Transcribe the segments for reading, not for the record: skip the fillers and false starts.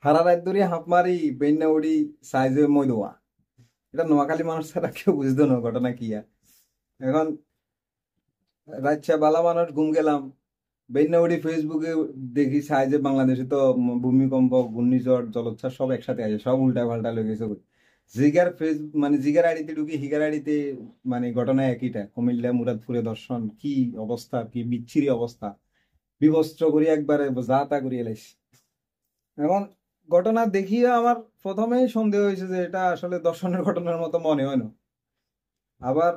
সারা রাত ধরে হাঁপ মারি বেন্না উড়ি সাইজে মই দেওয়া। এটা নোয়াখালী মানুষ ছাড়া কেউ বুঝতো না ঘটনা কি আর। এখন রাতটা বালা মানুষ ঘুম গেলাম, বেন্না উড়ি ফেসবুকে দেখি সাইজে বাংলাদেশে তো ভূমিকম্প, ঘূর্ণিঝড়, জলোচ্ছ্বাস সব একসাথে আছে, সব উল্টা পাল্টা লেগে গেছে কই। জিগার ফেস মানে জিগার আইডিতে ঢুকি হিগার আইডিতে, মানে ঘটনা একইটা, কুমিল্লা মুরাদপুরে দর্শন কি অবস্থা, কি বিচ্ছিরি অবস্থা, বিবস্ত্র করি একবারে যা তা করিয়ে লাইছে। এখন ঘটনা দেখিয়ে আমার প্রথমেই সন্দেহ হয়েছে যে এটা আসলে দর্শনের ঘটনার মতো মনে হয় না। আবার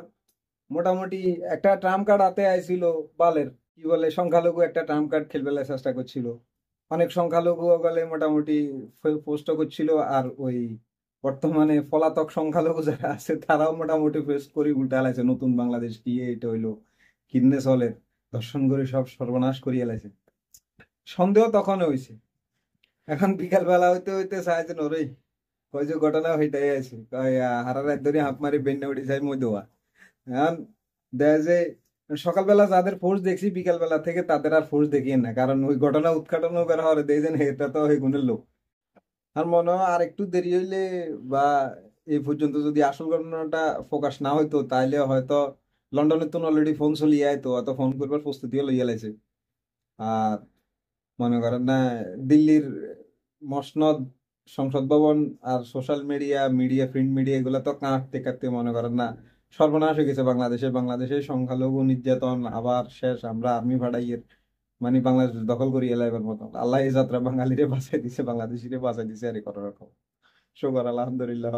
মোটামুটি একটা ট্রাম্প কার্ড হাতে আইছিল, বালের কি বলে সংখ্যালঘু একটা ট্রাম্প কার্ড খেলবে চেষ্টা করছিল। অনেক সংখ্যালঘু গলে মোটামুটি পোস্ট করছিল। আর ওই বর্তমানে পলাতক সংখ্যালঘু যারা আছে তারাও মোটামুটি পোস্ট করে উল্টা লাইছে, নতুন বাংলাদেশ কি এটা হইলো, কিন্নে চলে, দর্শন করে সব সর্বনাশ করিয়ে লাইছে। সন্দেহ তখন হয়েছে। এখন বিকাল বেলা হইতে হইতে চাই যে নরে কয় যে ঘটনা হইতাই আছে, কয় হারা রাত ধরে হাঁপ মারি বেন্না উঠে যাই মই দেওয়া। এখন দেখা যে সকালবেলা যাদের ফোর্স দেখছি বিকাল বেলা থেকে তাদের আর ফোর্স দেখি না, কারণ ওই ঘটনা উৎঘাটন করা হরে দেখছেন এটা তো ওই গুণের লোক। আর মনে হয় আর একটু দেরি হইলে বা এই পর্যন্ত যদি আসল ঘটনাটা প্রকাশ না হইতো তাইলে হয়তো লন্ডনের তো অলরেডি ফোন চলিয়ে আইতো, অত ফোন করবার প্রস্তুতিও লইয়া লাইছে। আর মনে করেন না, দিল্লির মসনদ, সংসদ ভবন, আর সোশ্যাল মিডিয়া, প্রিন্ট মিডিয়া এগুলো তো কাঁদতে কাঁদতে মনে করেন না সর্বনাশ হয়ে গেছে। বাংলাদেশের সংখ্যালঘু নির্যাতন আবার শেষ, আমরা আর্মি ভাড়াইয়ের মানে বাংলাদেশ দখল করি এলাইবার মতো। আল্লাহ এই যাত্রা বাঙালিরে বাঁচাই দিছে, বাংলাদেশিরে বাঁচাই দিছে আর এই করার রকম। শুকর আলহামদুলিল্লাহ।